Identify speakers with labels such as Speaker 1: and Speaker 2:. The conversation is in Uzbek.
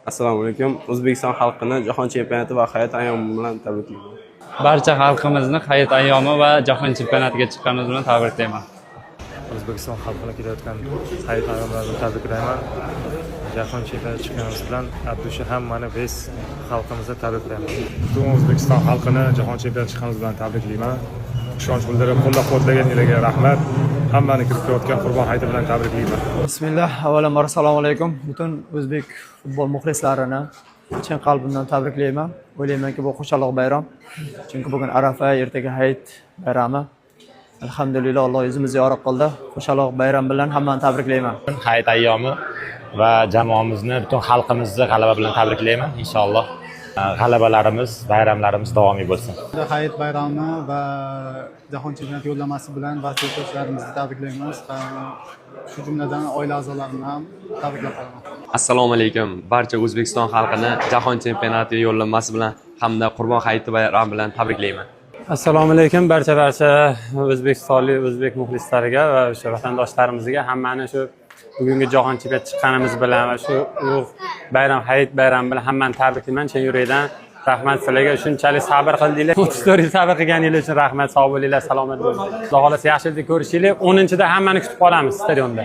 Speaker 1: Assalomu alaykum. O'zbekiston xalqini Jahon chempionati va hayot ayyomi bilan tabriklayman.
Speaker 2: Barcha xalqimizni hayit ayyomi va jahon chempionatiga chiqqanimiz bilan tabriklayman.
Speaker 3: O'zbekiston xalqini kelayotgan hayit ayyomlari bilan tabriklayman. Jahon chempionatiga chiqqanimiz bilan Abdusha hammani biz xalqimizni tabriklayman.
Speaker 4: Butun O'zbekiston xalqini Jahon chempionatiga chiqqanimiz bilan tabriklayman. Ishonch bildirib, qo'llab-quvvatlaganinglarga rahmat. Hammani kirib kelayotgan Qurbon hayiti bilan tabriklayman.
Speaker 5: Bismillah, avvalambor assalomu alaykum. Butun o'zbek futbol muxlislarini chin qalbimdan tabriklayman. O'ylaymanki, bu qo'shaloq bayram. Chunki bugun Arafa, ertaga hayit bayrami. Alhamdulillah, Alloh yuzimizni yorug' qildi. Qo'shaloq bayram bilan hammani tabriklayman.
Speaker 6: Hayit ayyomi va jamoamizni, butun xalqimizni g'alaba bilan tabriklayman. Inshaalloh g'alabalarimiz, bayramlarimiz davomiy bo'lsin.
Speaker 7: Hayit bayrami va jahon chempionati yo'llanmasi bilan barcha yurtdoshlarimizni tabriklaymiz. Shu jumladan oila a'zolarimni ham tabriklab qolaman.
Speaker 8: Assalomu alaykum. Barcha O'zbekiston xalqini Jahon chempionati yo'llanmasi bilan hamda Qurbon hayiti bayrami bilan tabriklayman.
Speaker 2: Assalomu alaykum barcha o'zbekistonlik o'zbek muxlislariga va o'sha vatandoshlarimizga hammani shu bugungi jahon chempionatiga chiqqanimiz bilan va shu ulug' bayram hayit bayrami bilan hammani tabriklayman. Chin yurakdan rahmat sizlarga. Shunchalik sabr qildinglar. 34 yil sabr qilganingiz uchun rahmat. Sog' bo'linglar, salomat bo'linglar. Xudo xolasa yaxshilik ko'rishinglar. 10-da hammani kutib qolamiz stadionda.